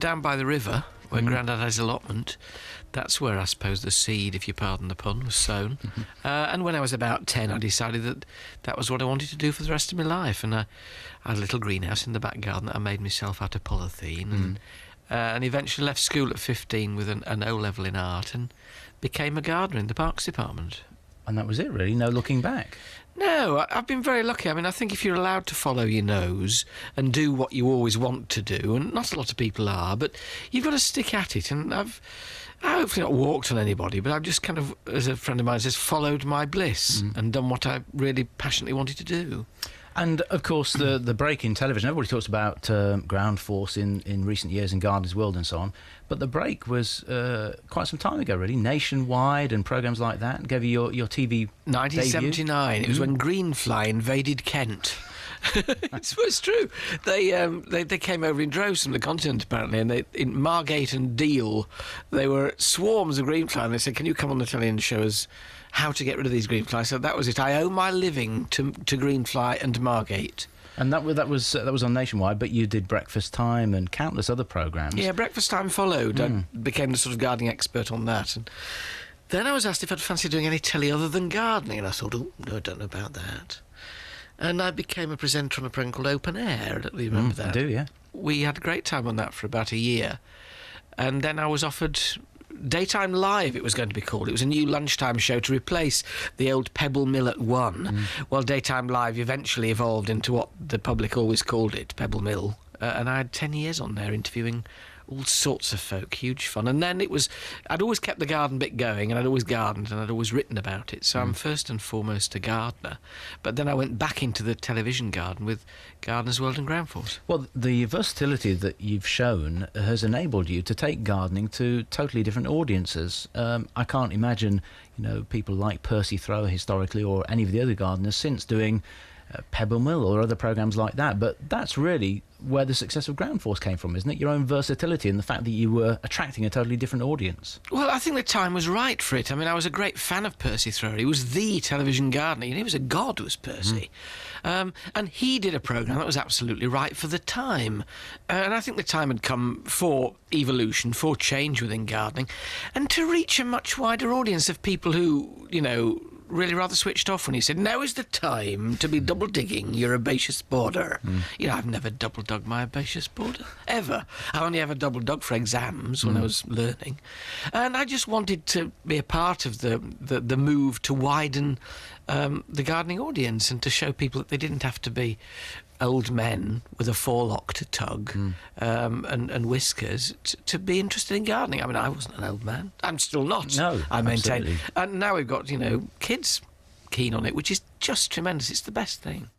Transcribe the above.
Down by the river, where Grandad had his allotment, that's where I suppose the seed, if you pardon the pun, was sown. And when I was about 10, I decided that that was what I wanted to do for the rest of my life. And I had a little greenhouse in the back garden that I made myself out of polythene. And eventually left school at 15 with an O-level in art and became a gardener in the Parks Department. And that was it, really? No looking back? No, I've been very lucky. I mean, I think if you're allowed to follow your nose and do what you always want to do, and not a lot of people are, but you've got to stick at it. And I've hopefully not walked on anybody, but I've just kind of, as a friend of mine says, followed my bliss and done what I really passionately wanted to do. And, of course, the break in television, everybody talks about ground force in recent years in Gardener's World and so on, but the break was quite some time ago, really, nationwide and programmes like that, gave you your TV 1979, debut. It was when Greenfly invaded Kent. It's true. They came over in droves from the continent, apparently, and in Margate and Deal, there were swarms of greenfly, and they said, can you come on the telly and show us how to get rid of these greenflies? So that was it. I owe my living to Greenfly and Margate. And that was on Nationwide, but you did Breakfast Time and countless other programmes. Yeah, Breakfast Time followed. I became the sort of gardening expert on that. And then I was asked if I'd fancy doing any telly other than gardening, and I thought, oh, no, I don't know about that. And I became a presenter on a programme called Open Air. I don't really remember that. I do, yeah. We had a great time on that for about a year. And then I was offered Daytime Live, it was going to be called. It was a new lunchtime show to replace the old Pebble Mill at 1. Well, Daytime Live eventually evolved into what the public always called it, Pebble Mill. And I had 10 years on there interviewing all sorts of folk, huge fun. And then I'd always kept the garden bit going, and I'd always gardened, and I'd always written about it. So I'm first and foremost a gardener. But then I went back into the television garden with Gardener's World and Ground Force. Well, the versatility that you've shown has enabled you to take gardening to totally different audiences. I can't imagine, people like Percy Thrower historically, or any of the other gardeners since, doing Pebble Mill or other programmes like that, but that's really where the success of Ground Force came from, isn't it? Your own versatility and the fact that you were attracting a totally different audience. Well, I think the time was right for it. I mean, I was a great fan of Percy Thrower. He was the television gardener. He was a god, was Percy. And he did a programme that was absolutely right for the time. And I think the time had come for evolution, for change within gardening, and to reach a much wider audience of people who, really rather switched off when he said, now is the time to be double digging your herbaceous border. I've never double dug my herbaceous border, ever. I only ever double dug for exams when I was learning. And I just wanted to be a part of the move to widen the gardening audience and to show people that they didn't have to be old men with a forelock to tug and whiskers to be interested in gardening. I mean, I wasn't an old man. I'm still not. No, I maintain. absolutely. And now we've got, kids keen on it, which is just tremendous. It's the best thing.